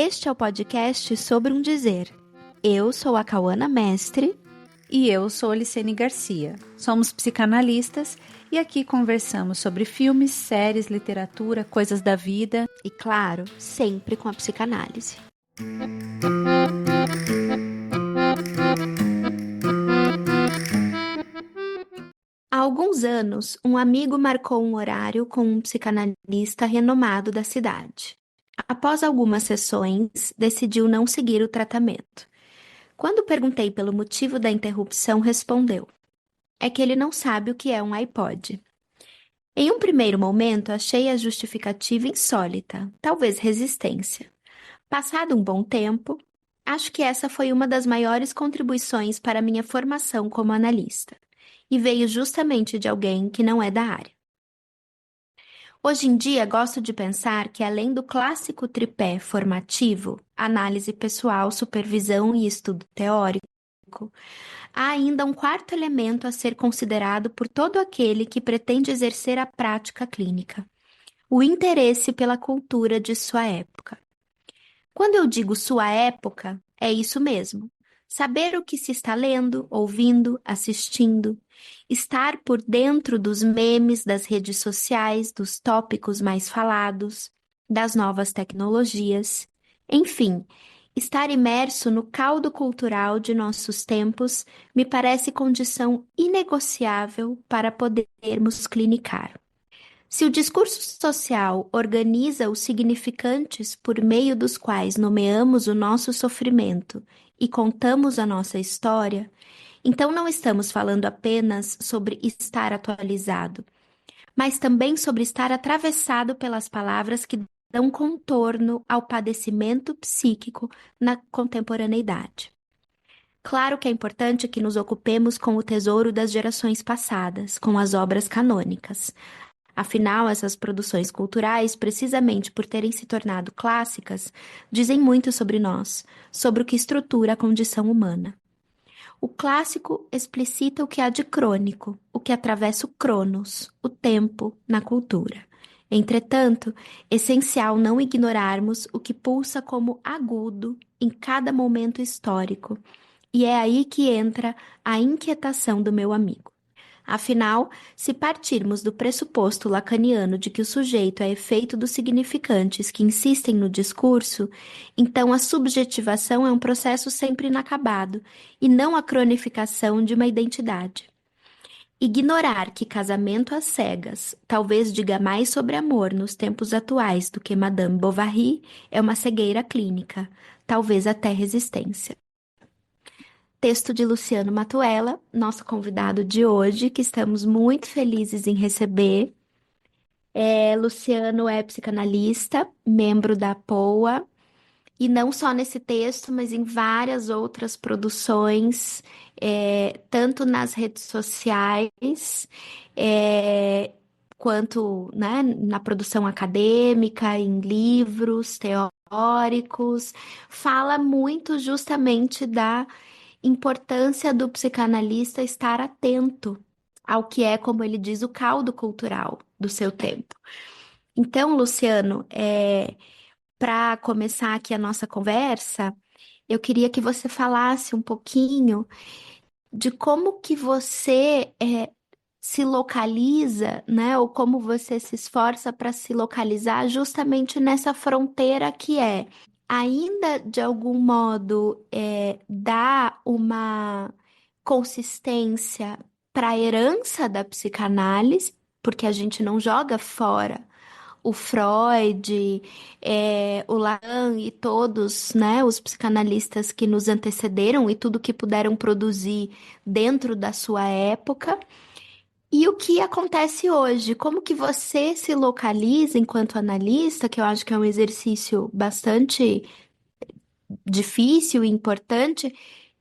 Este é o podcast Sobre um Dizer. Eu sou a Cauana Mestre. E eu sou a Licene Garcia. Somos psicanalistas e aqui conversamos sobre filmes, séries, literatura, coisas da vida. E claro, sempre com a psicanálise. Há alguns anos, um amigo marcou um horário com um psicanalista renomado da cidade. Após algumas sessões, decidiu não seguir o tratamento. Quando perguntei pelo motivo da interrupção, respondeu: é que ele não sabe o que é um iPod. Em um primeiro momento, achei a justificativa insólita, talvez resistência. Passado um bom tempo, acho que essa foi uma das maiores contribuições para minha formação como analista, e veio justamente de alguém que não é da área. Hoje em dia, gosto de pensar que, além do clássico tripé formativo, análise pessoal, supervisão e estudo teórico, há ainda um quarto elemento a ser considerado por todo aquele que pretende exercer a prática clínica: o interesse pela cultura de sua época. Quando eu digo sua época, é isso mesmo. Saber o que se está lendo, ouvindo, assistindo, estar por dentro dos memes das redes sociais, dos tópicos mais falados, das novas tecnologias, enfim, estar imerso no caldo cultural de nossos tempos me parece condição inegociável para podermos clinicar. Se o discurso social organiza os significantes por meio dos quais nomeamos o nosso sofrimento e contamos a nossa história, então não estamos falando apenas sobre estar atualizado, mas também sobre estar atravessado pelas palavras que dão contorno ao padecimento psíquico na contemporaneidade. Claro que é importante que nos ocupemos com o tesouro das gerações passadas, com as obras canônicas. Afinal, essas produções culturais, precisamente por terem se tornado clássicas, dizem muito sobre nós, sobre o que estrutura a condição humana. O clássico explicita o que há de crônico, o que atravessa o cronos, o tempo, na cultura. Entretanto, essencial não ignorarmos o que pulsa como agudo em cada momento histórico, e é aí que entra a inquietação do meu amigo. Afinal, se partirmos do pressuposto lacaniano de que o sujeito é efeito dos significantes que insistem no discurso, então a subjetivação é um processo sempre inacabado e não a cronificação de uma identidade. Ignorar que casamento às cegas talvez diga mais sobre amor nos tempos atuais do que Madame Bovary é uma cegueira clínica, talvez até resistência. Texto de Luciano Matuela, nosso convidado de hoje, que estamos muito felizes em receber. Luciano é psicanalista, membro da POA, e não só nesse texto, mas em várias outras produções, tanto nas redes sociais, é, quanto, né, na produção acadêmica, em livros teóricos, fala muito justamente da importância do psicanalista estar atento ao que é, como ele diz, o caldo cultural do seu tempo. Então, Luciano, para começar aqui a nossa conversa, eu queria que você falasse um pouquinho de como que você se localiza, né? Ou como você se esforça para se localizar justamente nessa fronteira que é ainda de algum modo dar uma consistência para a herança da psicanálise, porque a gente não joga fora o Freud, o Lacan e todos, né, os psicanalistas que nos antecederam e tudo que puderam produzir dentro da sua época. E o que acontece hoje? Como que você se localiza enquanto analista, que eu acho que é um exercício bastante difícil e importante,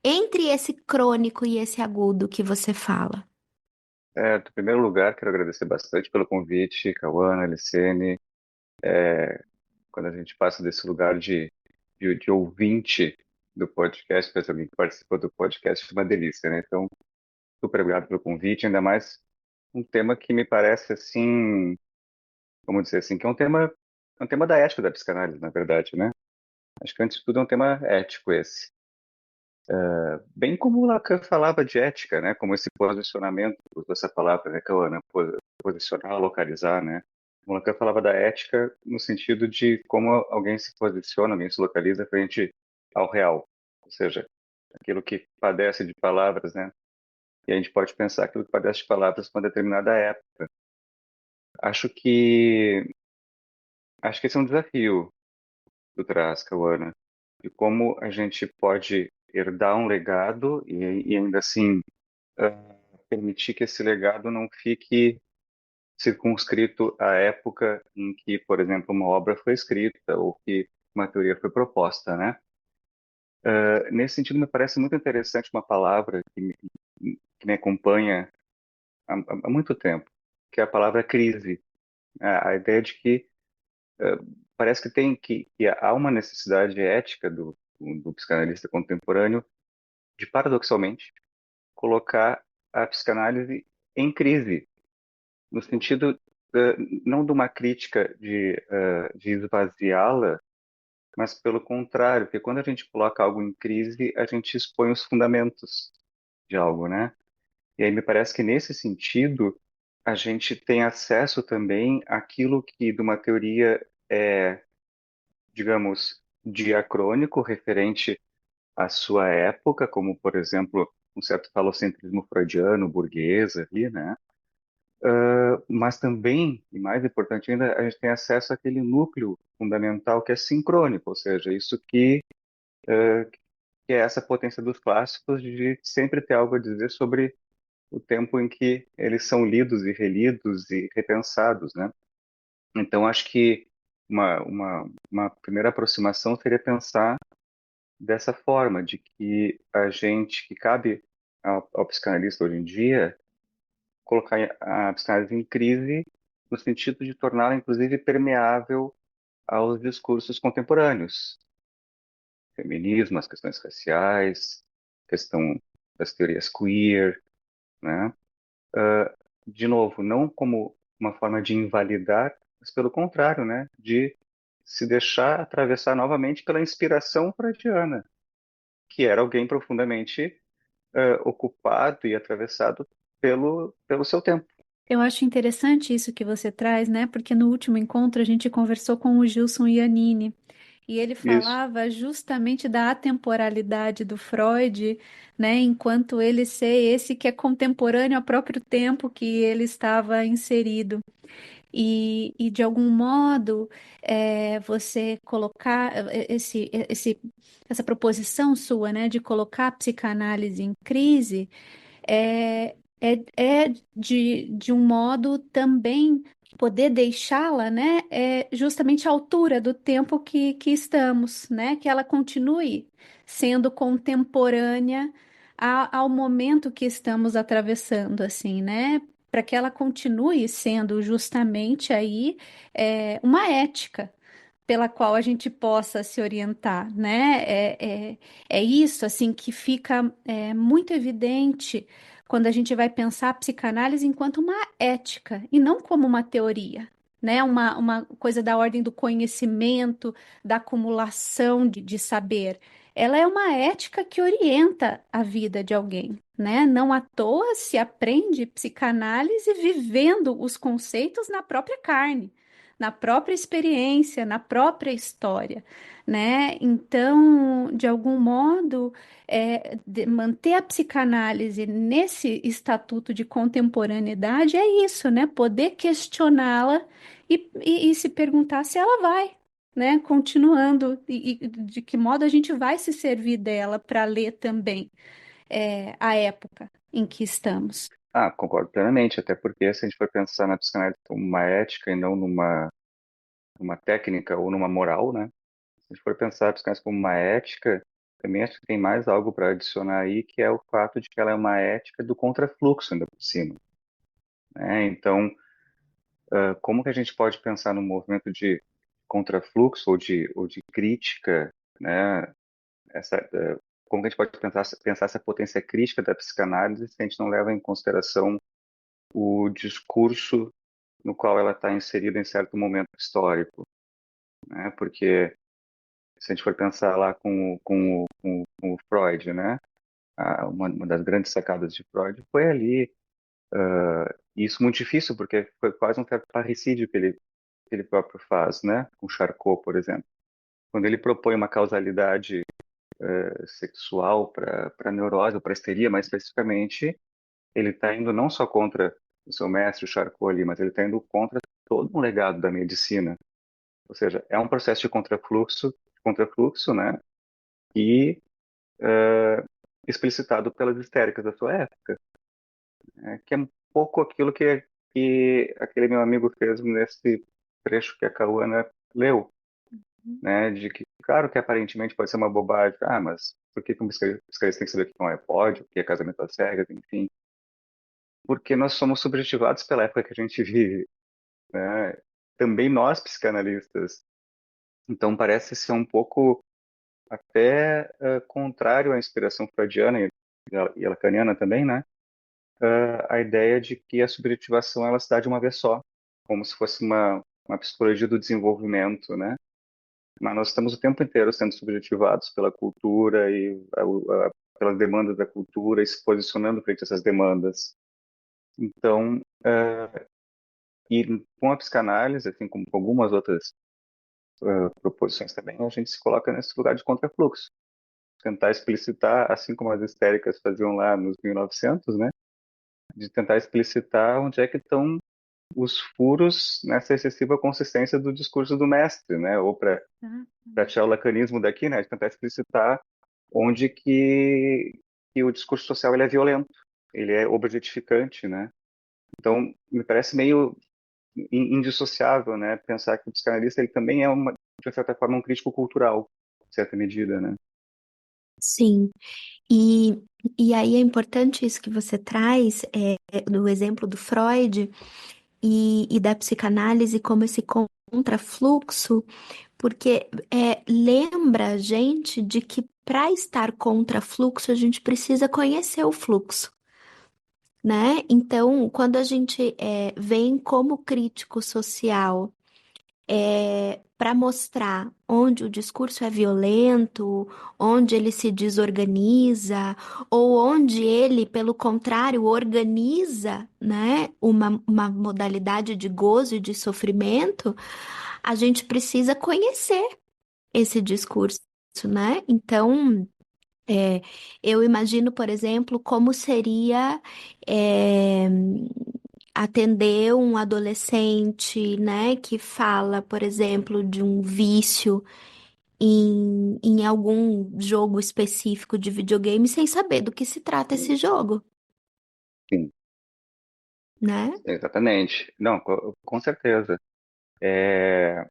entre esse crônico e esse agudo que você fala? Em primeiro lugar, quero agradecer bastante pelo convite, Cauana, Licene. Quando a gente passa desse lugar de ouvinte do podcast para alguém que participou do podcast, é uma delícia, né? Então, super obrigado pelo convite, ainda mais um tema que me parece assim, vamos dizer assim, que é um tema da ética da psicanálise, na verdade, né? Acho que antes de tudo é um tema ético esse. Bem como o Lacan falava de ética, né? Como esse posicionamento, usou essa palavra, né, Cauana? Posicionar, localizar, né? O Lacan falava da ética no sentido de como alguém se posiciona, alguém se localiza frente ao real. Ou seja, aquilo que padece de palavras, né? E a gente pode pensar aquilo que padece de palavras para uma determinada época. Acho que acho que esse é um desafio do Traz, Cauana, de como a gente pode herdar um legado e ainda assim permitir que esse legado não fique circunscrito à época em que, por exemplo, uma obra foi escrita ou que uma teoria foi proposta, né? Nesse sentido, me parece muito interessante uma palavra que me acompanha há muito tempo, que é a palavra crise. A ideia de que parece que que há uma necessidade ética do psicanalista contemporâneo de, paradoxalmente, colocar a psicanálise em crise, no sentido não de uma crítica de esvaziá-la, mas pelo contrário, porque quando a gente coloca algo em crise, a gente expõe os fundamentos de algo, né? E aí me parece que nesse sentido a gente tem acesso também àquilo que de uma teoria é, digamos, diacrônico referente à sua época, como por exemplo um certo falocentrismo freudiano, burguês ali, né? Mas também, e mais importante ainda, a gente tem acesso àquele núcleo fundamental que é sincrônico, ou seja, isso que é essa potência dos clássicos de sempre ter algo a dizer sobre o tempo em que eles são lidos e relidos e repensados, né? Então, acho que uma primeira aproximação seria pensar dessa forma, de que a gente, que cabe ao psicanalista hoje em dia, colocar a psicanálise em crise no sentido de torná-la, inclusive, permeável aos discursos contemporâneos. Feminismo, as questões raciais, questão das teorias queer, né? De novo, não como uma forma de invalidar, mas pelo contrário, né? De se deixar atravessar novamente pela inspiração freudiana, que era alguém profundamente ocupado e atravessado pelo seu tempo. Eu acho interessante isso que você traz, né? Porque no último encontro a gente conversou com o Gilson Iannini e ele Isso. falava justamente da atemporalidade do Freud, né? Enquanto ele ser esse que é contemporâneo ao próprio tempo que ele estava inserido. E de algum modo, você colocar essa proposição sua, né, de colocar a psicanálise em crise é de um modo também poder deixá-la, né, justamente à altura do tempo que estamos, né, que ela continue sendo contemporânea ao momento que estamos atravessando, assim, né, para que ela continue sendo justamente aí uma ética pela qual a gente possa se orientar, né? É isso, assim, que fica muito evidente quando a gente vai pensar a psicanálise enquanto uma ética e não como uma teoria, né? Uma coisa da ordem do conhecimento, da acumulação de saber. Ela é uma ética que orienta a vida de alguém, né? Não à toa se aprende psicanálise vivendo os conceitos na própria carne, na própria experiência, na própria história, né? Então, de algum modo, manter a psicanálise nesse estatuto de contemporaneidade é isso, né? Poder questioná-la e se perguntar se ela vai, né? Continuando, e de que modo a gente vai se servir dela para ler também a época em que estamos. Ah, concordo plenamente, até porque se a gente for pensar na psicanálise como uma ética e não numa técnica ou numa moral, né? Se a gente for pensar a psicanálise como uma ética, também acho que tem mais algo para adicionar aí, que é o fato de que ela é uma ética do contrafluxo ainda por cima, né? Então, como que a gente pode pensar num movimento de contrafluxo ou de crítica, né? Como que a gente pode pensar essa potência crítica da psicanálise se a gente não leva em consideração o discurso no qual ela está inserida em certo momento histórico, né? Porque Se a gente for pensar lá com o Freud, né? Uma das grandes sacadas de Freud foi ali, e isso muito difícil, porque foi quase um certo parricídio que ele próprio faz, né? Com Charcot, por exemplo. Quando ele propõe uma causalidade sexual para neurose, ou para histeria, mais especificamente, ele está indo não só contra o seu mestre, o Charcot ali, mas ele está indo contra todo um legado da medicina. Ou seja, é um processo de contrafluxo, né? E explicitado pelas histéricas da sua época, né? Que é um pouco aquilo que aquele meu amigo fez nesse trecho que a Cauana leu, né? De que, claro que aparentemente pode ser uma bobagem, mas por que que um psicanalista tem que saber o que é um iPod, o que é casamento às cegas, enfim? Porque nós somos subjetivados pela época que a gente vive, né? Também nós, psicanalistas. Então parece ser um pouco até contrário à inspiração freudiana e lacaniana também, né? A ideia de que a subjetivação ela se dá de uma vez só, como se fosse uma psicologia do desenvolvimento, né? Mas nós estamos o tempo inteiro sendo subjetivados pela cultura e pelas demandas da cultura e se posicionando frente a essas demandas. Então, e com a psicanálise, assim como com algumas outras proposições também, a gente se coloca nesse lugar de contrafluxo. Tentar explicitar, assim como as histéricas faziam lá nos 1900, né? De tentar explicitar onde é que estão os furos nessa excessiva consistência do discurso do mestre, né? Ou para tirar o lacanismo daqui, né? De tentar explicitar onde que o discurso social ele é violento, ele é objetificante, né? Então, me parece meio indissociável, né? Pensar que o psicanalista ele também é de certa forma um crítico cultural, em certa medida, né? Sim. E, e aí é importante isso que você traz, do exemplo do Freud e da psicanálise como esse contrafluxo, porque lembra a gente de que para estar contra fluxo, a gente precisa conhecer o fluxo, né? Então, quando a gente vem como crítico social para mostrar onde o discurso é violento, onde ele se desorganiza, ou onde ele, pelo contrário, organiza, né, uma modalidade de gozo e de sofrimento, a gente precisa conhecer esse discurso, né? Então, eu imagino, por exemplo, como seria é, atender um adolescente, né, que fala, por exemplo, de um vício em algum jogo específico de videogame sem saber do que se trata esse jogo, Sim, né? exatamente. Não, com certeza. É,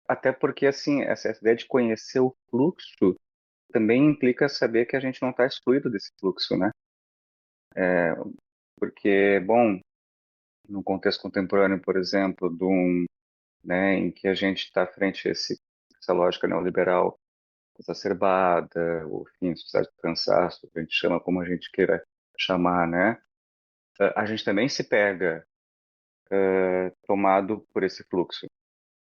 até porque, assim, essa ideia de conhecer o fluxo também implica saber que a gente não está excluído desse fluxo, né? Porque, bom, no contexto contemporâneo, por exemplo, né, em que a gente está frente a essa lógica neoliberal exacerbada, ou, enfim, sociedade do cansaço, que a gente chama como a gente queira chamar, né? A gente também se pega tomado por esse fluxo.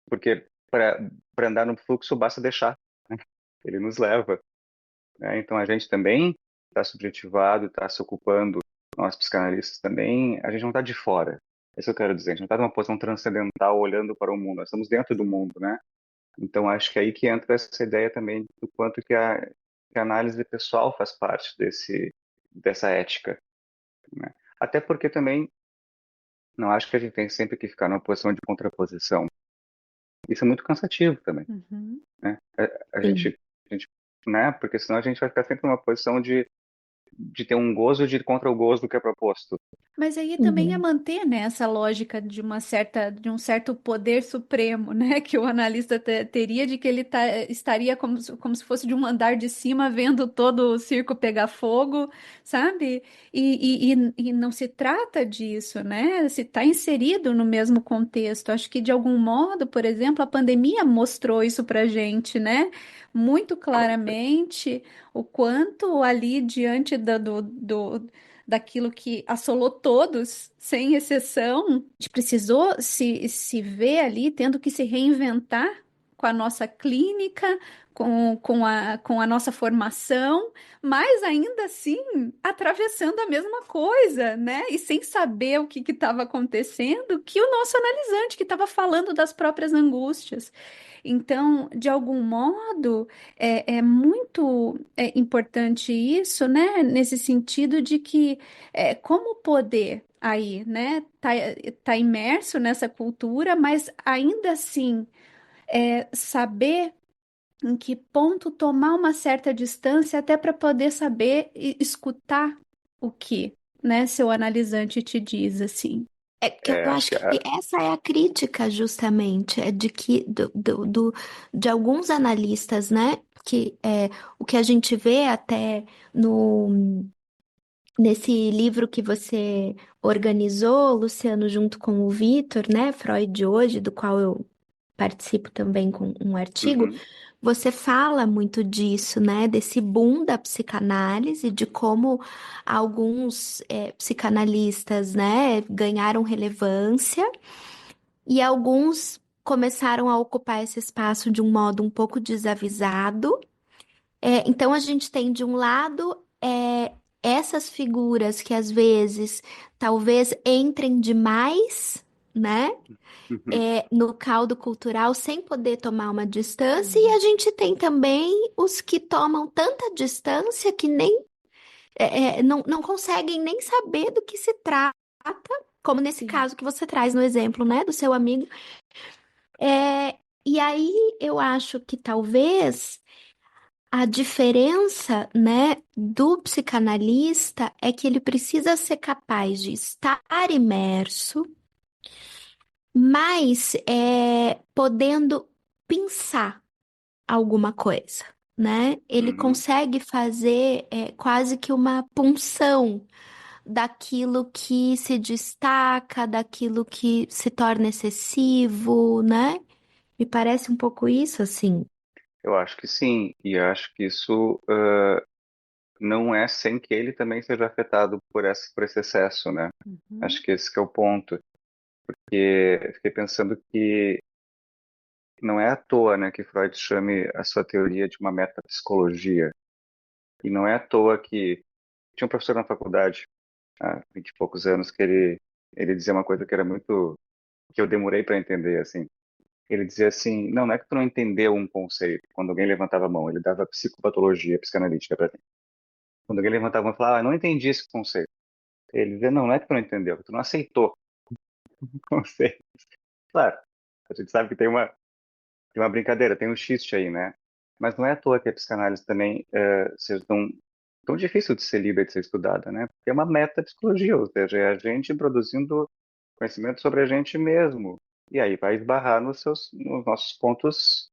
Porque para andar no fluxo basta deixar, né? Ele nos leva, né? Então a gente também está subjetivado, está se ocupando, nós psicanalistas também, a gente não está de fora. É isso que eu quero dizer, a gente não está numa posição transcendental olhando para o mundo, nós estamos dentro do mundo, né? Então acho que é aí que entra essa ideia também do quanto que a análise pessoal faz parte dessa ética, né? Até porque também não acho que a gente tem sempre que ficar numa posição de contraposição. Isso é muito cansativo também, Uhum. né? Sim. A gente, né? Porque senão a gente vai ficar sempre numa posição de ter um gozo de contra o gozo do que é proposto. Mas aí também é Uhum. manter, né, essa lógica de um certo poder supremo, né, que o analista teria de que ele estaria como se fosse de um andar de cima vendo todo o circo pegar fogo, sabe? E não se trata disso, né? Se está inserido no mesmo contexto. Acho que de algum modo, por exemplo, a pandemia mostrou isso para gente, né? Muito claramente o quanto ali diante daquilo que assolou todos, sem exceção, a gente precisou se ver ali tendo que se reinventar, com a nossa clínica, com a nossa formação, mas ainda assim atravessando a mesma coisa, né? E sem saber o que estava acontecendo, que o nosso analisante que estava falando das próprias angústias. Então, de algum modo, é muito importante isso, né? Nesse sentido de que como o poder aí, né, tá imerso nessa cultura, mas ainda assim saber em que ponto tomar uma certa distância até para poder saber escutar o que, né, seu analisante te diz assim. É que eu Acho acho que que essa é a crítica, justamente, é de que de alguns analistas, né? Que o que a gente vê até no nesse livro que você organizou, Luciano, junto com o Vitor, né? Freud hoje, do qual eu participo também com um artigo, uhum, você fala muito disso, né? Desse boom da psicanálise, de como alguns psicanalistas, né, ganharam relevância e alguns começaram a ocupar esse espaço de um modo um pouco desavisado. Então a gente tem de um lado essas figuras que às vezes talvez entrem demais, né? uhum, No caldo cultural sem poder tomar uma distância, e a Uhum. gente tem também os que tomam tanta distância que nem não conseguem nem saber do que se trata, como nesse Sim. caso que você traz no exemplo, né, do seu amigo. E aí eu acho que talvez a diferença, né, do psicanalista é que ele precisa ser capaz de estar imerso, mas podendo pensar alguma coisa, né? Ele uhum. consegue fazer quase que uma punção daquilo que se destaca, daquilo que se torna excessivo, né? Me parece um pouco isso, assim. Eu acho que sim, e acho que isso não é sem que ele também seja afetado por esse excesso, né? Acho Uhum. que esse que é o ponto. Porque eu fiquei pensando que não é à toa, né, que Freud chame a sua teoria de uma metapsicologia. E não é à toa que tinha um professor na faculdade, há 20 e poucos anos, que ele dizia uma coisa que era muito, que eu demorei para entender, assim. Ele dizia assim, não é que tu não entendeu um conceito. Quando alguém levantava a mão, ele dava psicopatologia psicanalítica para mim. Quando alguém levantava a mão e falava, não entendi esse conceito. Ele dizia, não é que tu não entendeu, tu não aceitou o conceito. Claro, a gente sabe que tem uma brincadeira, tem um xiste aí, né? Mas não é à toa que a psicanálise também seja tão difícil de ser lida e de ser estudada, né? Porque é uma metapsicologia, ou seja, é a gente produzindo conhecimento sobre a gente mesmo. E aí vai esbarrar nos nossos pontos,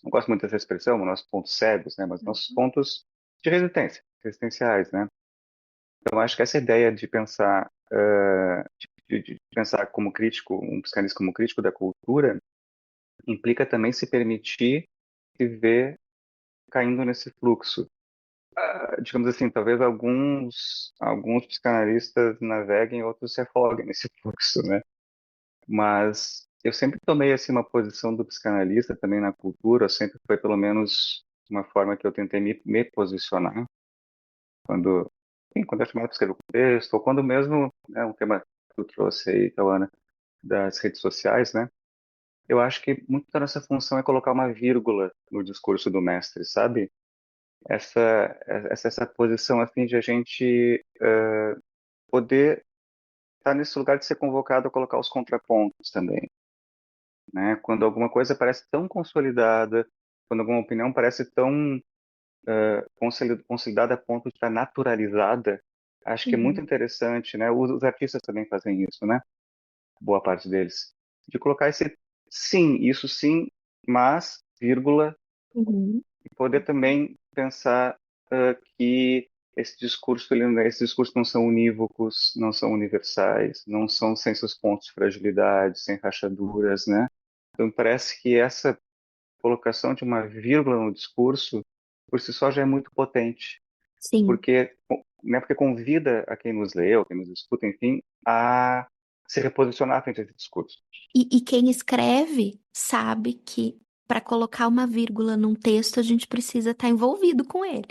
não gosto muito dessa expressão, nos nossos pontos cegos, né? Mas nossos Uhum. pontos de resistência, resistenciais, né? Então acho que essa ideia de pensar, de pensar como crítico, um psicanalista como crítico da cultura, implica também se permitir se ver caindo nesse fluxo. Digamos assim, talvez alguns psicanalistas naveguem, outros se afoguem nesse fluxo, né? Mas eu sempre tomei assim uma posição do psicanalista também na cultura, sempre foi pelo menos uma forma que eu tentei me posicionar quando, enfim, quando é chamado para escrever o texto, ou quando mesmo, né, um tema que tu trouxe aí, Cauana, das redes sociais, né? Eu acho que muito da nossa função é colocar uma vírgula no discurso do mestre, sabe? essa, essa posição a fim de a gente poder estar nesse lugar de ser convocado a colocar os contrapontos também, né? Quando alguma coisa parece tão consolidada, quando alguma opinião parece tão consolidada a ponto de estar naturalizada, acho que é muito Uhum. interessante, né? Os artistas também fazem isso, né? Boa parte deles, de colocar esse isso sim, mas vírgula Uhum. e poder também pensar que esses discursos não são unívocos, não são universais, não são sem seus pontos de fragilidade, sem rachaduras, né? Então parece que essa colocação de uma vírgula no discurso, por si só já é muito potente, Sim. porque convida a quem nos lê, ou quem nos escuta, enfim, a se reposicionar frente a esse discurso. E quem escreve sabe que para colocar uma vírgula num texto, a gente precisa estar envolvido com ele,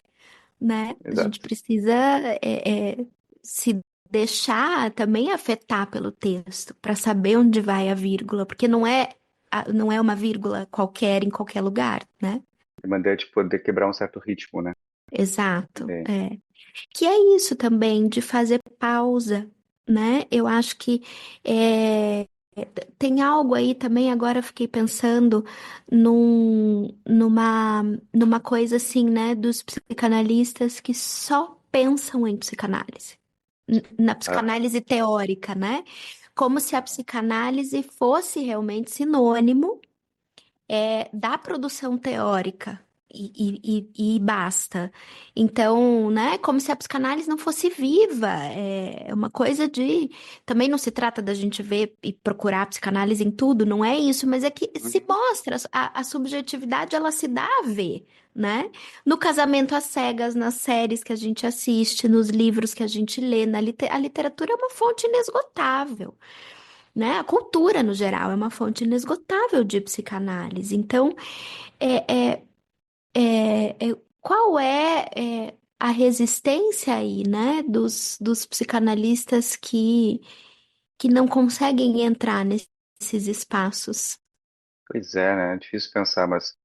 né? A gente Exato. precisa se deixar também afetar pelo texto, para saber onde vai a vírgula, porque não é uma vírgula qualquer em qualquer lugar, né? De maneira de poder quebrar um certo ritmo, né? Exato, É, é. Que é isso também, de fazer pausa, né? Eu acho que é, tem algo aí também, agora eu fiquei pensando numa coisa assim, né, dos psicanalistas que só pensam em psicanálise, na ah, psicanálise teórica, né? Como se a psicanálise fosse realmente sinônimo da produção teórica e basta. Então, né, como se a psicanálise não fosse viva, é uma coisa de. Também não se trata da gente ver e procurar a psicanálise em tudo, não é isso, mas é que se uhum. mostra, a subjetividade ela se dá a ver. Né? No casamento às cegas, nas séries que a gente assiste, nos livros que a gente lê, a literatura é uma fonte inesgotável, né? A cultura, no geral, é uma fonte inesgotável de psicanálise. Então, é, é, qual a resistência aí, né, dos psicanalistas que não conseguem entrar nesses espaços? Pois é, né? É difícil pensar, mas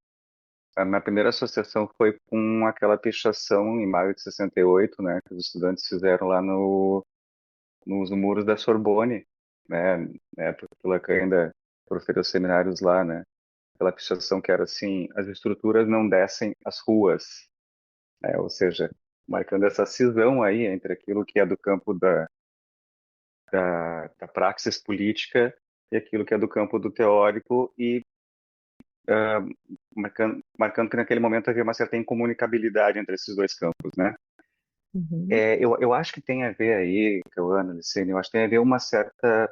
a minha primeira associação foi com aquela pichação em maio de 68, né? Que os estudantes fizeram lá no, nos muros da Sorbonne, né? Porque o Lacan ainda proferiu seminários lá, né? Aquela pichação que era assim, as estruturas não descem as ruas, né? Ou seja, marcando essa cisão aí entre aquilo que é do campo da praxis política e aquilo que é do campo do teórico e marcando que naquele momento havia uma certa incomunicabilidade entre esses dois campos, né? Uhum. Eu acho que tem a ver aí, Cauana, Licene, eu acho que tem a ver uma certa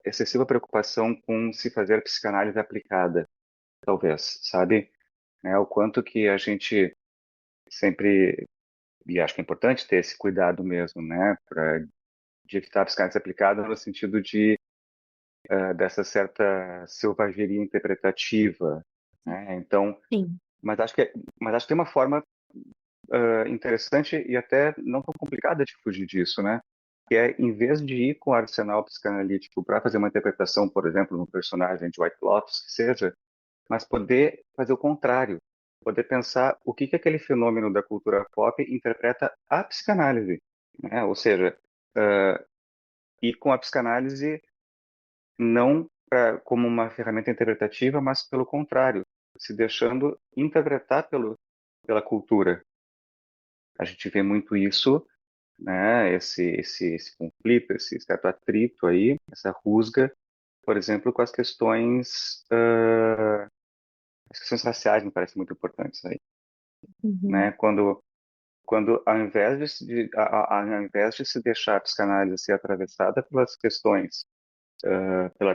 excessiva preocupação com se fazer psicanálise aplicada, talvez, sabe? O quanto que a gente sempre, e acho que é importante ter esse cuidado mesmo, né? De evitar a psicanálise aplicada no sentido de dessa certa selvageria interpretativa, né? Então, Sim. mas acho mas acho que tem uma forma interessante e até não tão complicada de fugir disso, né? Que é, em vez de ir com o arsenal psicanalítico para fazer uma interpretação, por exemplo, no personagem de White Lotus, que seja, mas poder fazer o contrário, poder pensar o que aquele fenômeno da cultura pop interpreta a psicanálise, né? Ou seja, ir com a psicanálise não como uma ferramenta interpretativa, mas pelo contrário, se deixando interpretar pela cultura. A gente vê muito isso, né? Esse conflito, esse certo atrito aí, essa rusga, por exemplo, com as questões raciais me parecem muito importantes aí, Uhum. né? Quando ao invés de, ao invés de se deixar a psicanálise ser atravessada pelas questões,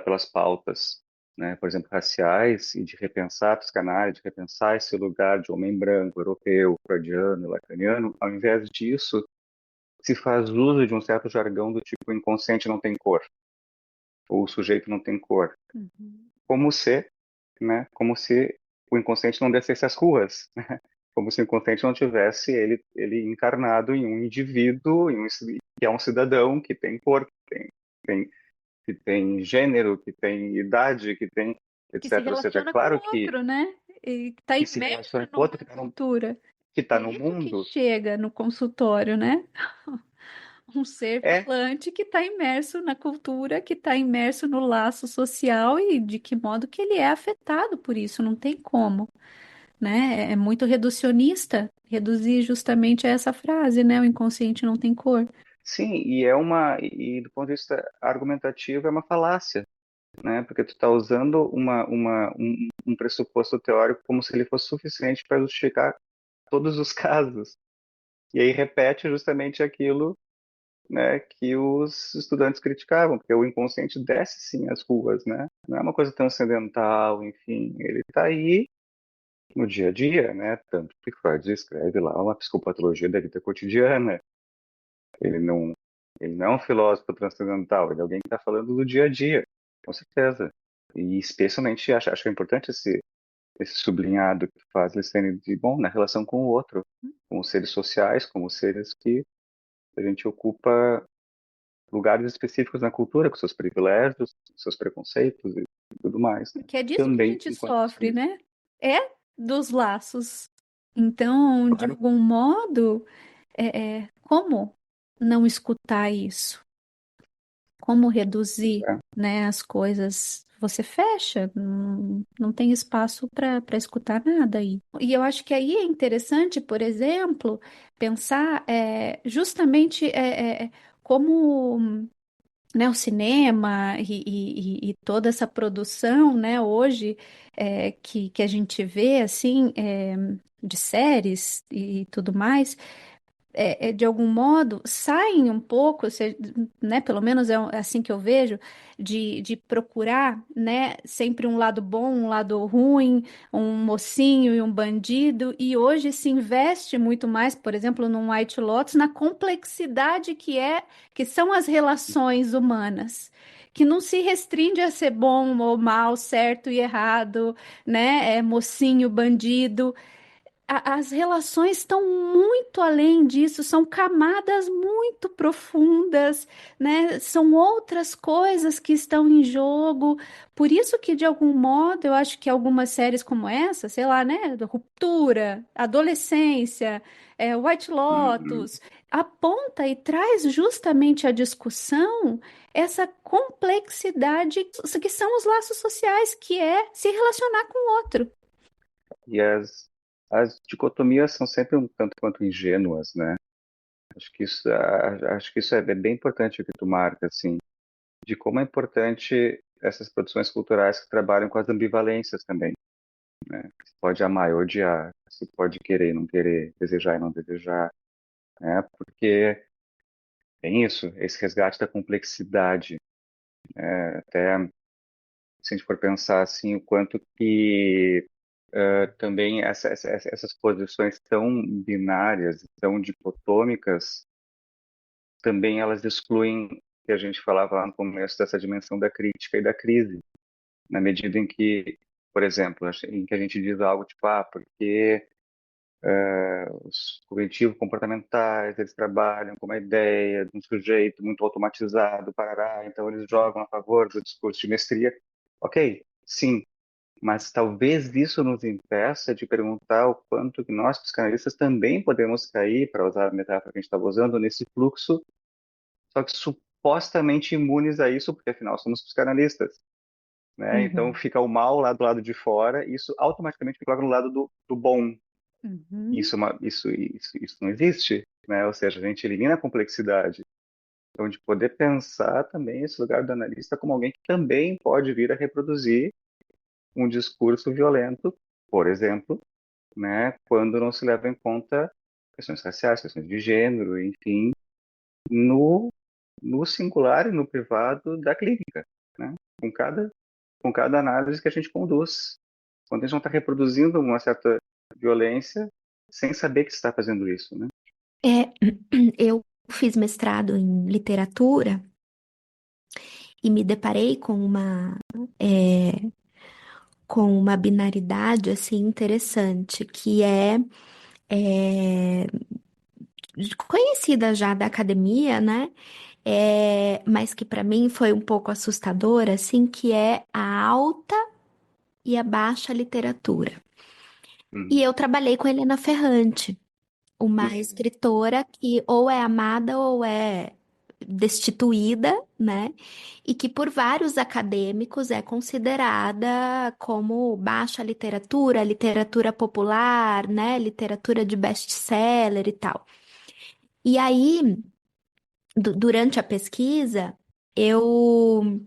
pelas pautas, né? Por exemplo, raciais, e de repensar a psicanálise, de repensar esse lugar de homem branco, europeu, freudiano, lacaniano, ao invés disso, se faz uso de um certo jargão do tipo o inconsciente não tem cor, ou o sujeito não tem cor, Uhum. como se, né, como se o inconsciente não descesse às ruas, como se o inconsciente não tivesse ele encarnado em um indivíduo, que é um cidadão, que tem cor, tem, que tem gênero, que tem idade, que tem Que se etc. Ou seja, é relaciona com claro o outro, né? E está que se imerso relaciona com o numa outro cultura. que É tá no isso que mundo, chega no consultório, né? Um ser é, falante que está imerso na cultura, que está imerso no laço social e de que modo que ele é afetado por isso, não tem como, né? É muito reducionista reduzir justamente a essa frase, né? O inconsciente não tem cor. sim, e do ponto de vista argumentativo é uma falácia, né? Porque tu está usando um pressuposto teórico como se ele fosse suficiente para justificar todos os casos. E aí repete justamente aquilo, né, que os estudantes criticavam, porque o inconsciente desce sim as ruas, né? Não é uma coisa transcendental, enfim, ele está aí no dia a dia, né? Tanto que Freud escreve lá uma psicopatologia da vida cotidiana. Ele não, ele não é um filósofo transcendental, ele é alguém que está falando do dia a dia, com certeza. E especialmente acho que é importante esse sublinhado que tu faz, Licene, de, bom, na relação com o outro, com os seres sociais, com os seres que a gente ocupa lugares específicos na cultura, com seus privilégios, seus preconceitos e tudo mais, né? Que é disso que a Também gente enquanto sofre, espírito. né? É dos laços. Então, de Claro, algum modo, como não escutar isso? Como reduzir, é. né, as coisas? Você fecha, não tem espaço para escutar nada aí. E eu acho que aí é interessante, por exemplo, pensar justamente como, né, o cinema e toda essa produção, né, hoje que a gente vê assim de séries e tudo mais de algum modo, saem um pouco, né, pelo menos é assim que eu vejo, de procurar, né, sempre um lado bom, um lado ruim, um mocinho e um bandido, e hoje se investe muito mais, por exemplo, no White Lotus, na complexidade que são as relações humanas. Que não se restringe a ser bom ou mal, certo e errado, né? Mocinho, bandido, as relações estão muito além disso, são camadas muito profundas, né? São outras coisas que estão em jogo. Por isso que, de algum modo, eu acho que algumas séries como essa, sei lá, né? Ruptura, Adolescência, White Uhum. Lotus, aponta e traz justamente à discussão essa complexidade que são os laços sociais, que é se relacionar com o outro. E as dicotomias são sempre um tanto quanto ingênuas, né? Acho que isso é bem importante o que tu marca, assim, de como é importante essas produções culturais que trabalham com as ambivalências também, né? Você pode amar e odiar, você pode querer e não querer, desejar e não desejar, né? Porque tem isso, esse resgate da complexidade, né? Até se a gente for pensar assim, o quanto que também essas posições tão binárias, tão dicotômicas, também elas excluem que a gente falava lá no começo dessa dimensão da crítica e da crise, na medida em que, por exemplo, em que a gente diz algo tipo, porque os cognitivos comportamentais, eles trabalham com uma ideia de um sujeito muito automatizado, parará, então eles jogam a favor do discurso de mestria. Ok, sim, mas talvez isso nos impeça de perguntar o quanto que nós, psicanalistas, também podemos cair, para usar a metáfora que a gente estava usando, nesse fluxo, só que supostamente imunes a isso, porque afinal somos psicanalistas, né? Então Uhum. fica o mal lá do lado de fora, e isso automaticamente me coloca no lado do bom. Uhum. Isso não existe, né? Ou seja, a gente elimina a complexidade. Então, de poder pensar também esse lugar do analista como alguém que também pode vir a reproduzir um discurso violento, por exemplo, né? Quando não se leva em conta questões raciais, questões de gênero, enfim, no, no singular e no privado da clínica, né? Com cada análise que a gente conduz. Quando a gente não está reproduzindo uma certa violência sem saber que está fazendo isso, né? É, eu fiz mestrado em literatura e me deparei é, com uma binaridade assim interessante, que é conhecida já da academia, né? Mas que para mim foi um pouco assustadora, assim, que é a alta e a baixa literatura. E Uhum, eu trabalhei com a Helena Ferrante, uma uhum, escritora que ou é amada ou é destituída, né? E que por vários acadêmicos é considerada como baixa literatura, literatura popular, né? Literatura de best-seller e tal. E aí, durante a pesquisa, eu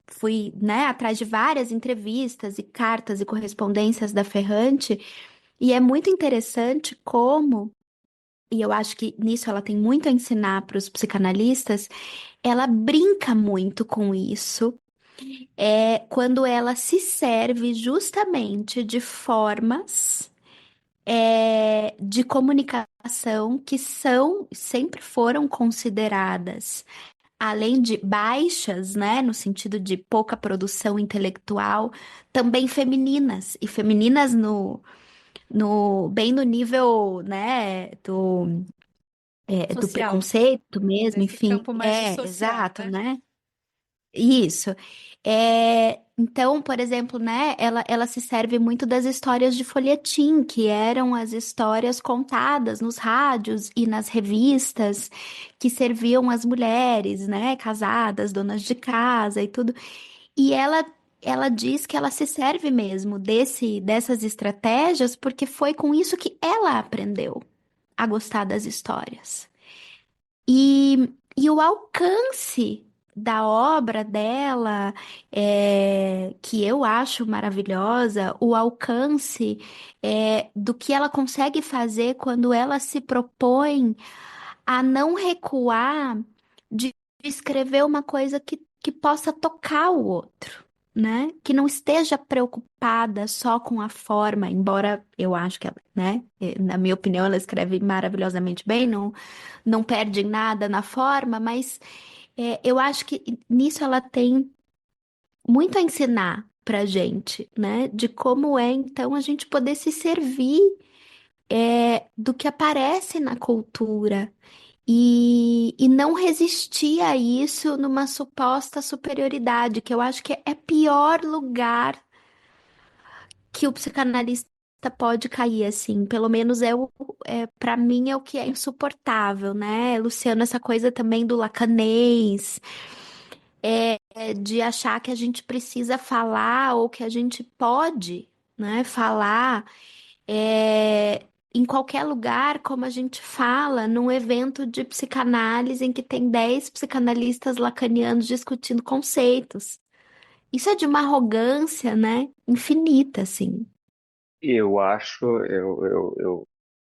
fui, né, atrás de várias entrevistas e cartas e correspondências da Ferrante, e é muito interessante como, e eu acho que nisso ela tem muito a ensinar para os psicanalistas, ela brinca muito com isso, quando ela se serve justamente de formas de comunicação que sempre foram consideradas além de baixas, né, no sentido de pouca produção intelectual, também femininas, e femininas bem no nível, né, do Social, preconceito mesmo, nesse enfim, campo mais do social, exato, né? né? Isso. Então, por exemplo, né, ela se serve muito das histórias de folhetim, que eram as histórias contadas nos rádios e nas revistas que serviam as mulheres, né, casadas, donas de casa e tudo. E ela diz que ela se serve mesmo dessas estratégias porque foi com isso que ela aprendeu a gostar das histórias. E o alcance da obra dela, que eu acho maravilhosa, o alcance, do que ela consegue fazer quando ela se propõe a não recuar de escrever uma coisa que possa tocar o outro. Né? Que não esteja preocupada só com a forma, embora eu acho que ela, né? Na minha opinião, ela escreve maravilhosamente bem, não perde em nada na forma, mas eu acho que nisso ela tem muito a ensinar pra gente, né? De como é, então, a gente poder se servir do que aparece na cultura e não resistir a isso numa suposta superioridade, que eu acho que é pior lugar que o psicanalista pode cair, assim. Pelo menos para mim é o que é insuportável, né? Luciano, essa coisa também do lacanês, de achar que a gente precisa falar ou que a gente pode, né, falar em qualquer lugar, como a gente fala, num evento de psicanálise em que tem 10 psicanalistas lacanianos discutindo conceitos. Isso é de uma arrogância, né, infinita, assim. Eu acho, eu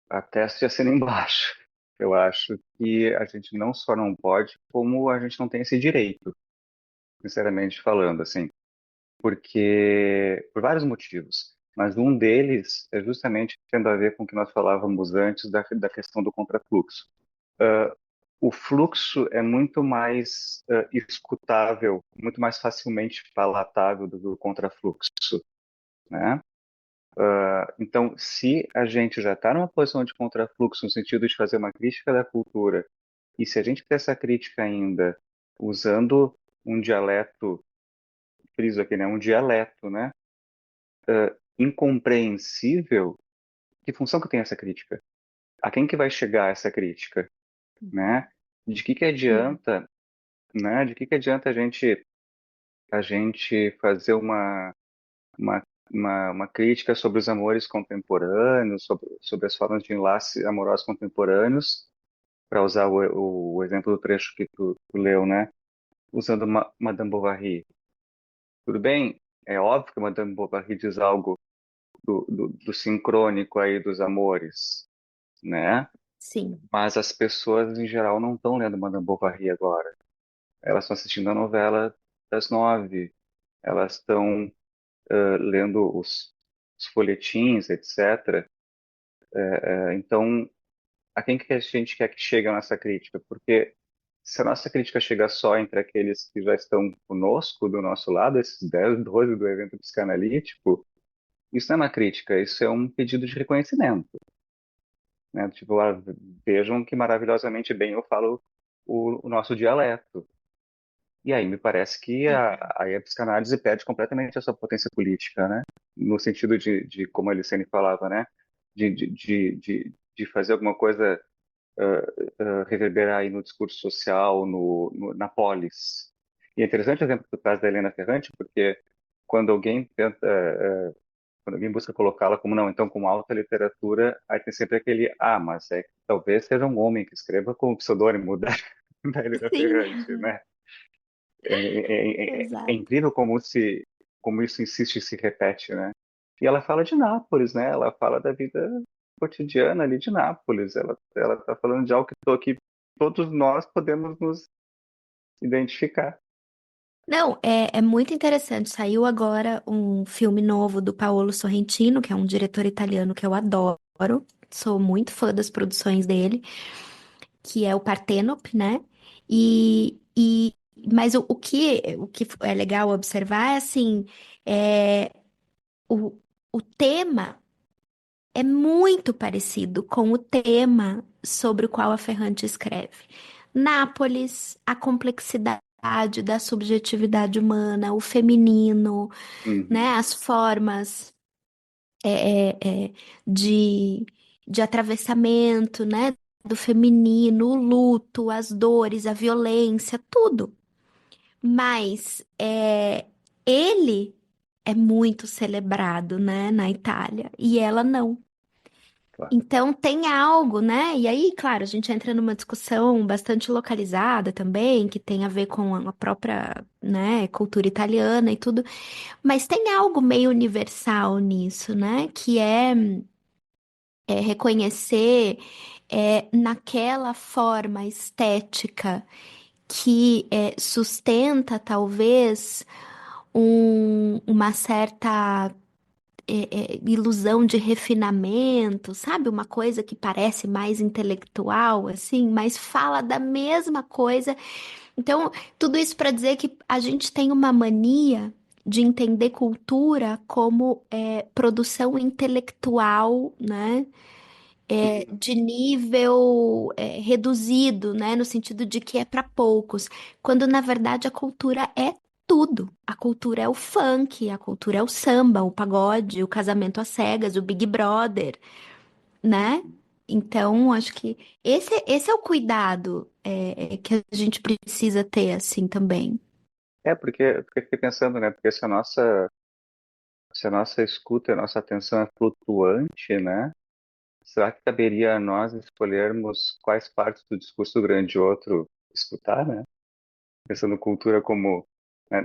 atesto e assino embaixo. Eu acho que a gente não só não pode, como a gente não tem esse direito, sinceramente falando, assim, porque por vários motivos. Mas um deles é justamente tendo a ver com o que nós falávamos antes da questão do contrafluxo. O fluxo é muito mais escutável, muito mais facilmente palatável do que o contrafluxo, né? Então, se a gente já está numa posição de contrafluxo no sentido de fazer uma crítica da cultura, e se a gente fizer essa crítica ainda usando um dialeto, friso aqui, né, um dialeto, né, incompreensível, que função que tem essa crítica? A quem que vai chegar essa crítica, né? De que Uhum. adianta, né? De que adianta a gente fazer uma, uma crítica sobre os amores contemporâneos, sobre as formas de enlace amorosos contemporâneos, para usar o exemplo do trecho que tu leu, né? Usando Madame Bovary. Tudo bem, é óbvio que Madame Bovary diz algo do sincrônico aí dos amores, né? Sim. Mas as pessoas em geral não estão lendo Madame Bovary agora. Elas estão assistindo a novela das 9. Elas estão lendo os folhetins, etc. Então, a quem que a gente quer que chegue a nossa crítica? Porque se a nossa crítica chega só entre aqueles que já estão conosco, do nosso lado, esses 10, 12 do evento psicanalítico, isso não é uma crítica, isso é um pedido de reconhecimento, né? Tipo, vejam que maravilhosamente bem eu falo o nosso dialeto. E aí me parece que Uhum. aí a psicanálise perde completamente a sua potência política, né? No sentido de como a Licene falava, né? De fazer alguma coisa reverberar aí no discurso social, na polis. E é interessante o exemplo que tu traz da Helena Ferrante, porque quando alguém tenta, quando alguém busca colocá-la como não, então como alta literatura, aí tem sempre aquele, mas é que talvez seja um homem que escreva com o pseudônimo da Helena Sim, Ferrante, né? É exato. incrível como isso insiste e se repete, né? E ela fala de Nápoles, né? Ela fala da vida cotidiana ali de Nápoles. Ela está falando de algo que todos nós podemos nos identificar. Não, é muito interessante. Saiu agora um filme novo do Paolo Sorrentino, que é um diretor italiano que eu adoro. Sou muito fã das produções dele, que é o Partenope, né? E mas o que é legal observar é assim, é, o, o tema é muito parecido com o tema sobre o qual a Ferrante escreve. Nápoles, a complexidade da subjetividade humana, o feminino, né, Uhum. as formas é, é, de, de atravessamento, né, do feminino, o luto, as dores, a violência, tudo. Mas ele é muito celebrado, né, na Itália, e ela não. Claro. Então tem algo, né? E aí, claro, a gente entra numa discussão bastante localizada também, que tem a ver com a própria, né, cultura italiana e tudo, mas tem algo meio universal nisso, né? Que é reconhecer naquela forma estética que sustenta talvez uma certa ilusão de refinamento, sabe? Uma coisa que parece mais intelectual, assim, mas fala da mesma coisa. Então, tudo isso para dizer que a gente tem uma mania de entender cultura como produção intelectual, né? Uhum. De nível reduzido, né? No sentido de que é para poucos, quando na verdade a cultura é tudo. A cultura é o funk, a cultura é o samba, o pagode, o casamento às cegas, o Big Brother, né? Então, acho que esse é o cuidado que a gente precisa ter, assim, também. Porque eu fiquei pensando, né? Porque se a nossa escuta, a nossa atenção é flutuante, né? Será que caberia a nós escolhermos quais partes do discurso do grande outro escutar, né? Pensando cultura como né,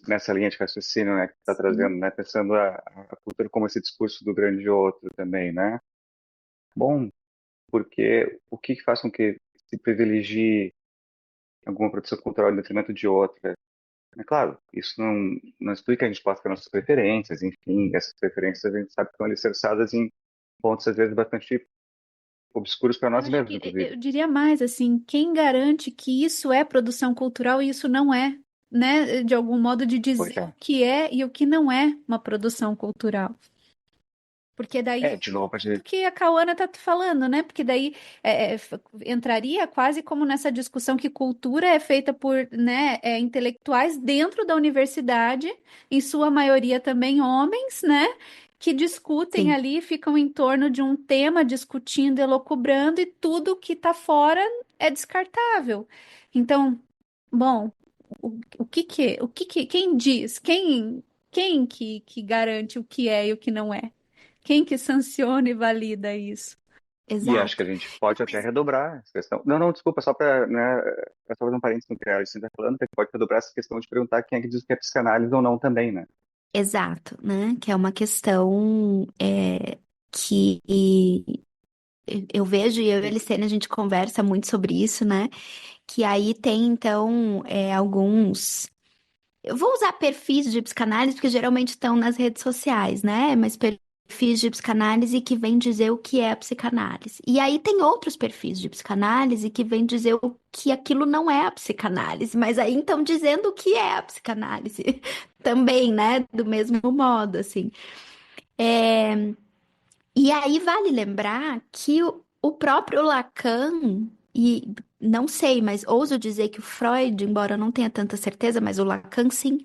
nessa linha de raciocínio, né, que está trazendo, Sim. né? Pensando a cultura como esse discurso do grande outro também, né? Bom, porque o que faz com que se privilegie alguma produção cultural em detrimento de outra? É claro, isso não explica que a gente possa ter nossas preferências, enfim, essas preferências a gente sabe que estão alicerçadas em pontos às vezes bastante obscuros para Eu nós acho mesmos, que inclusive. eu diria mais assim, quem garante que isso é produção cultural e isso não é, né? De algum modo de Pois dizer é. o que é e o que não é uma produção cultural. Porque daí De novo, a tudo gente... que a Cauana tá falando, né? Porque daí entraria quase como nessa discussão que cultura é feita por, né, intelectuais dentro da universidade, em sua maioria também homens, né? Que discutem Sim, ali, ficam em torno de um tema, discutindo, elocubrando, e tudo que tá fora é descartável. Então, bom, quem diz, quem que garante o que é e o que não é? Quem que sanciona e valida isso? E acho que exato. a gente Não, pode até mas redobrar essa questão. Não, não, desculpa, só para, né, só fazer um parênteses no que a Alice está falando, que a gente pode redobrar essa questão de perguntar quem é que diz que é psicanálise ou não também, né? exato, né? Que é uma questão que eu vejo e eu e a Elicene, a gente conversa muito sobre isso, né? Que aí tem, então, alguns. Eu vou usar perfis de psicanálise, porque geralmente estão nas redes sociais, né? Mas perfis de psicanálise que vêm dizer o que é a psicanálise. E aí tem outros perfis de psicanálise que vêm dizer o que aquilo não é a psicanálise, mas aí estão dizendo o que é a psicanálise também, né? Do mesmo modo, assim. É, e aí vale lembrar que o próprio Lacan, e não sei, mas ouso dizer que o Freud, embora eu não tenha tanta certeza, mas o Lacan sim,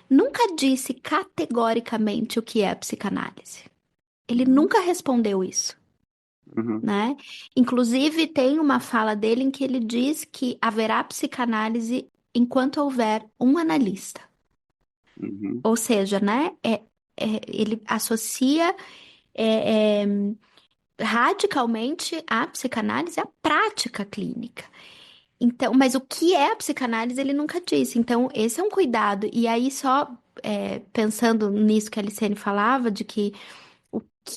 nunca disse categoricamente o que é a psicanálise. Ele Uhum, nunca respondeu isso, uhum, né? Inclusive, tem uma fala dele em que ele diz que haverá psicanálise enquanto houver um analista. uhum, Ou seja, né? Ele associa é, é, radicalmente a psicanálise à prática clínica. Então, mas o que é a psicanálise ele nunca disse. Então, esse é um cuidado. E aí, só pensando nisso que a Licene falava, de que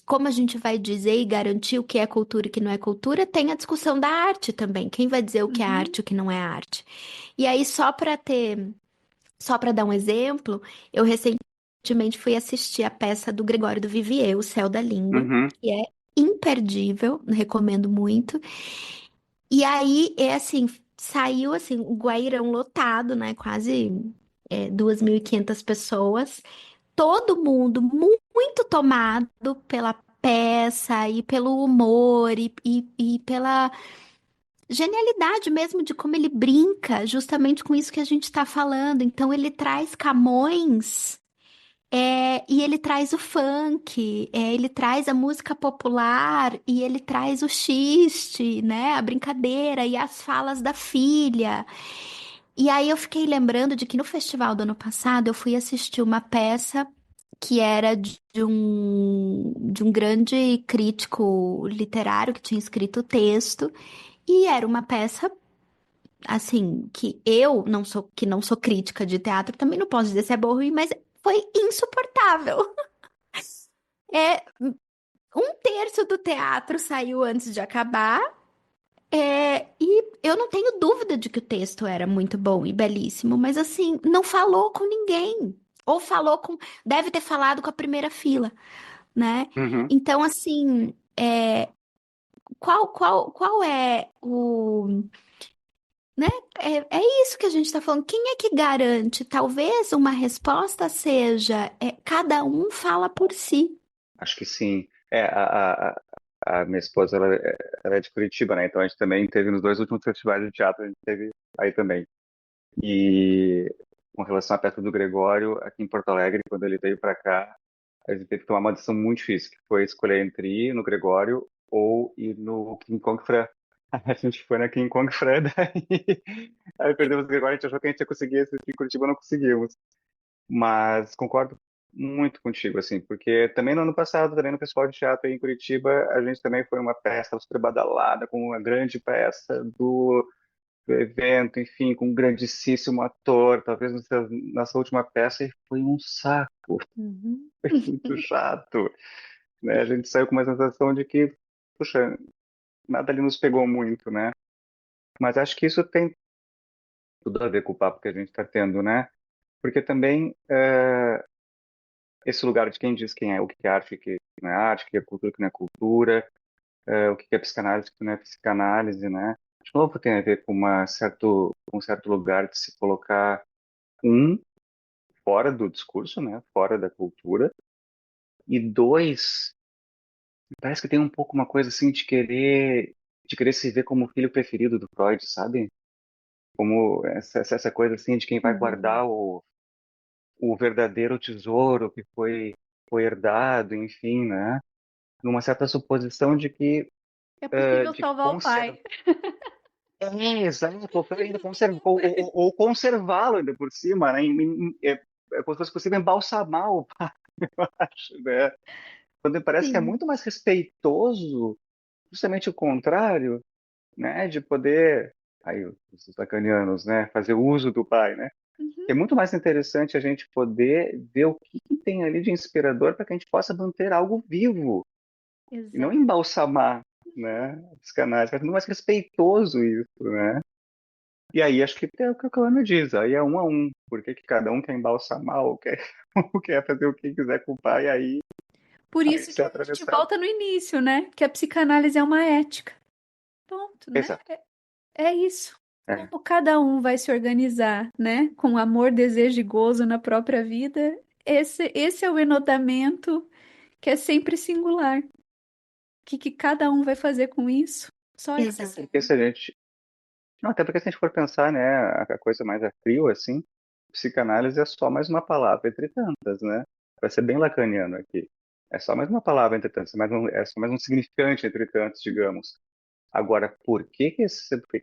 como a gente vai dizer e garantir o que é cultura e o que não é cultura, tem a discussão da arte também. Quem vai dizer o que é arte Uhum, e o que não é arte? E aí, só para dar um exemplo, eu recentemente fui assistir a peça do Gregório do Vivier, O Céu da Língua, uhum, que é imperdível, recomendo muito. E aí é assim, saiu assim, o Guairão lotado, né? Quase 2.500 pessoas. Todo mundo muito tomado pela peça e pelo humor e pela genialidade mesmo de como ele brinca justamente com isso que a gente está falando. Então ele traz Camões. E ele traz o funk, ele traz a música popular e ele traz o xiste, né? A brincadeira e as falas da filha. E aí eu fiquei lembrando de que no festival do ano passado eu fui assistir uma peça que era de um grande crítico literário que tinha escrito o texto, e era uma peça assim que eu não sou crítica de teatro, também não posso dizer se é bom ou ruim, mas foi insuportável. É, um terço do teatro saiu antes de acabar. E eu não tenho dúvida de que o texto era muito bom e belíssimo, mas assim, não falou com ninguém. Ou falou com. Deve ter falado com a primeira fila, né? Uhum. Então, assim, qual é o. Né? É isso que a gente está falando. Quem é que garante? Talvez uma resposta seja: cada um fala por si. Acho que sim. A minha esposa, ela é de Curitiba, né? Então a gente também teve nos dois últimos festivais de teatro, a gente teve aí também. E com relação à peça do Gregório, aqui em Porto Alegre, quando ele veio para cá, a gente teve que tomar uma decisão muito difícil, que foi escolher entre ir no Gregório ou ir no King Kong Fran. A gente foi na King Kong Fran, aí perdemos o Gregório, a gente achou que a gente ia conseguir assistir em Curitiba, não conseguimos. Mas concordo muito contigo, assim, porque também no ano passado, também no Festival de Teatro aí em Curitiba, a gente também foi uma peça super badalada, com uma grande peça do evento, enfim, com um grandíssimo ator, talvez nossa última peça, e foi um saco, Uhum. muito chato, né? A gente saiu com uma sensação de que, puxa, nada ali nos pegou muito, né? Mas acho que isso tem tudo a ver com o papo que a gente está tendo, né? Porque também esse lugar de quem diz quem é, o que é arte, o que não é arte, o que é cultura, o que não é cultura, o que é psicanálise, o que não é psicanálise, né? De novo, tem a ver com um certo lugar de se colocar um fora do discurso, né? Fora da cultura, e dois, parece que tem um pouco uma coisa assim de querer se ver como o filho preferido do Freud, sabe? Como essa coisa assim de quem vai Uhum. guardar o verdadeiro tesouro que foi herdado, enfim, né? Numa certa suposição de que É possível de salvar o conservar. pai. Exato, ainda ou conservá-lo ainda por cima, né? É como se fosse possível embalsamar o pai, eu acho, né? Quando me parece que é Sim. muito mais respeitoso, justamente o contrário, né? De poder, aí os lacanianos, né? Fazer uso do pai, né? É Uhum. muito mais interessante a gente poder ver o que tem ali de inspirador para que a gente possa manter algo vivo e não Exato. embalsamar, né? Os canais, é muito mais respeitoso isso, né? E aí acho que é o que a Cauana diz, aí é um a um, porque que cada um quer embalsamar ou quer, ou quer fazer o que quiser com o pai, Por aí isso se que a gente atravessar. volta no início, né? Que a psicanálise é uma ética. Ponto, né? Exato. É isso. É, Como cada um vai se organizar, né? Com amor, desejo e gozo na própria vida. Esse é o enodamento que é sempre singular. O que cada um vai fazer com isso? Só ele até Exato. porque se a gente, não, até porque se a gente for pensar, né, a coisa mais a frio, assim, psicanálise é só mais uma palavra entre tantas, né? Vai ser bem lacaniano aqui. É só mais uma palavra entre tantas, é só mais um significante entre tantos, digamos. Agora, por que que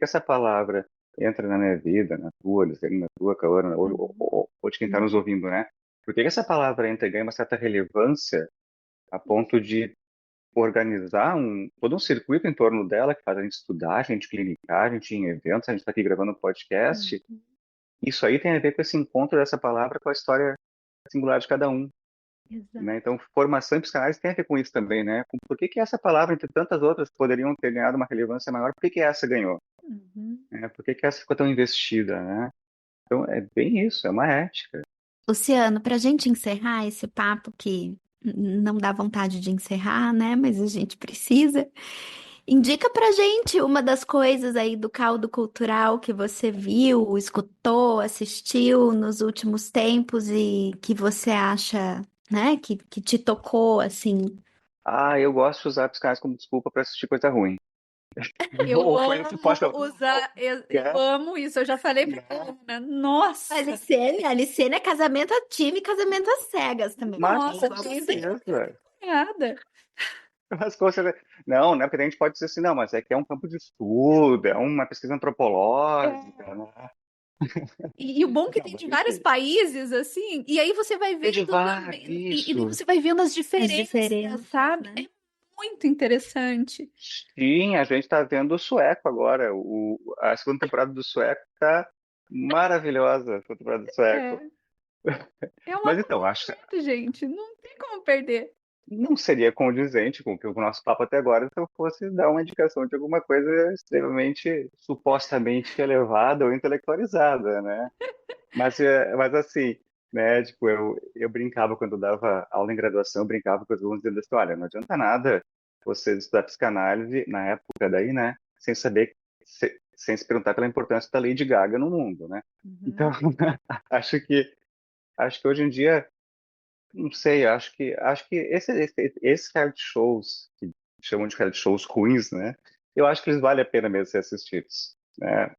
essa palavra entra na minha vida, na tua, Lisandro, na tua, Cauana, Uhum. ou de quem está nos ouvindo, né? Por que que essa palavra entra e ganha uma certa relevância a ponto de organizar todo um circuito em torno dela que faz a gente estudar, a gente clinicar, a gente ir em eventos, a gente está aqui gravando um podcast. Uhum. Isso aí tem a ver com esse encontro dessa palavra com a história singular de cada um, né? Exato. Então, formação em psicanálise tem a ver com isso também, né? Por que que essa palavra, entre tantas outras, poderiam ter ganhado uma relevância maior? Por que que essa ganhou? Uhum. Né? Por que que essa ficou tão investida, né? Então, é bem isso, é uma ética. Luciano, para a gente encerrar esse papo que não dá vontade de encerrar, né? Mas a gente precisa. Indica pra gente uma das coisas aí do caldo cultural que você viu, escutou, assistiu nos últimos tempos e que você acha, né, que te tocou, assim. Ah, eu gosto de usar psicanálise como desculpa para assistir coisa ruim. Eu Ou coisa que pode. amo usar, eu Né? amo isso. Eu já falei pra Né? Ana, nossa, A Licene é casamento a time e casamento às cegas também. Mas nossa, com Igual você. certeza. nada. Mas com certeza. Não, né? Porque a gente pode dizer assim, não, mas é que é um campo de estudo, é uma pesquisa antropológica, né? E o bom é que Não, tem mas de tem vários que. países, assim, e aí você vai Tem de vendo vários, também, e daí isso. você vai vendo as As diferenças, diferenças, sabe? né? É muito interessante. Sim, a gente está vendo o Sueco agora. A segunda temporada do Sueco tá maravilhosa, a segunda temporada do Sueco. É, é um Mas então, acho acompanhamento, gente, não tem como perder. não seria condizente com o nosso papo até agora se eu fosse dar uma indicação de alguma coisa extremamente, supostamente elevada ou intelectualizada, né? Mas assim, né? Tipo, eu brincava quando eu dava aula em graduação, eu brincava com os alunos dizendo assim, olha, não adianta nada você estudar psicanálise na época daí, né? Sem saber, sem se perguntar pela importância da Lady Gaga no mundo, né? Então, Uhum. acho que acho que hoje em dia não sei, acho que esses reality shows, que chamam de reality shows ruins, né? Eu acho que eles valem a pena mesmo ser assistidos, né?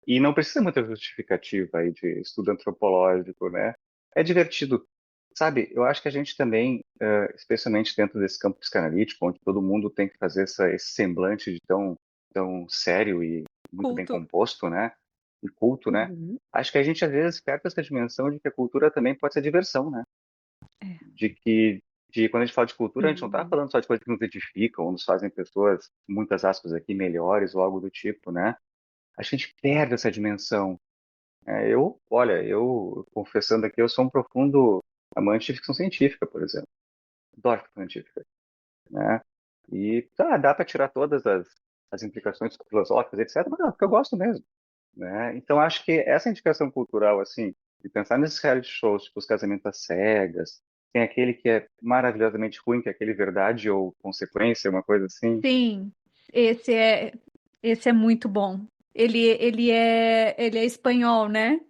E não precisa muita justificativa aí de estudo antropológico, né? É divertido. Sabe, eu acho que a gente também, especialmente dentro desse campo psicanalítico, onde todo mundo tem que fazer esse semblante de tão sério e muito bem Culto. composto, né? E culto, né? Uhum. Acho que a gente às vezes perde essa dimensão de que a cultura também pode ser diversão, né? É. Quando a gente fala de cultura, a gente não está Sim. falando só de coisas que nos edificam ou nos fazem pessoas, muitas aspas aqui, melhores ou algo do tipo, né? A gente perde essa dimensão. Olha, eu confessando aqui, eu sou um profundo amante de ficção científica, por exemplo. Adoro ficção científica, né? E tá, dá para tirar todas as implicações filosóficas, etc., mas não, porque eu gosto mesmo, né? Então acho que essa indicação cultural, assim, de pensar nesses reality shows, tipo os casamentos às cegas, tem aquele que é maravilhosamente ruim, que é aquele verdade ou consequência, uma coisa assim. Sim, esse é esse é muito bom. Ele é espanhol, né?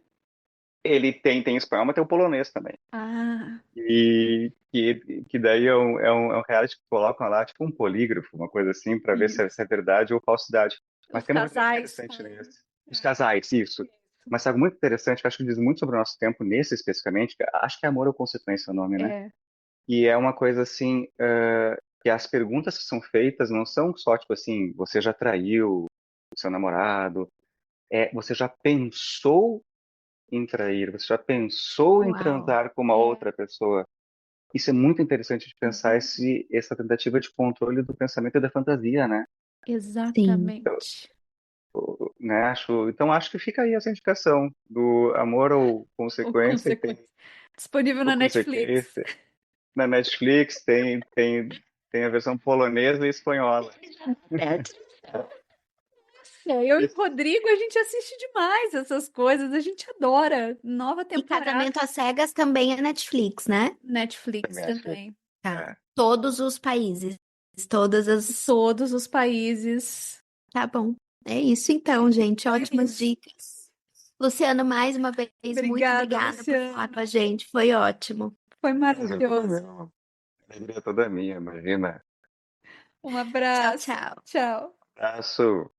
Ele tem espanhol, mas tem o polonês também. Ah, Que daí é um reality que colocam lá, tipo um polígrafo, uma coisa assim, para ver e se é verdade ou falsidade. Mas os tem uma coisa muito casais. interessante nesse. Os casais, isso. Mas algo muito interessante, que eu acho que diz muito sobre o nosso tempo, nesse especificamente, que acho que é Amor ou Consequência o nome, né? É, E é uma coisa assim, que as perguntas que são feitas não são só, tipo assim, você já traiu o seu namorado, você já pensou em trair, você já pensou em Uau. transar com uma é, outra pessoa. Isso é muito interessante de pensar uhum, essa tentativa de controle do pensamento e da fantasia, né? Sim. exatamente. Né? Então acho que fica aí essa indicação do amor ou O consequência, que tem consequência. Disponível ou na Netflix. consequência. Na Netflix tem a versão polonesa e espanhola. Eu e o Rodrigo, a gente assiste demais essas coisas, a gente adora. Nova E temporada. Casamento às Cegas também é Netflix, né? Netflix Netflix. também. Tá. É. Todos os países, todas as. Todos os países. Tá bom. É isso então, gente. É Ótimas isso. dicas. Luciano, mais uma vez, muito Obrigada, obrigada por falar Luciana. com a gente. Foi ótimo. Foi Prazer todo maravilhoso. meu. Alegria toda minha, imagina. Um Tchau, abraço. tchau. Tchau. Abraço.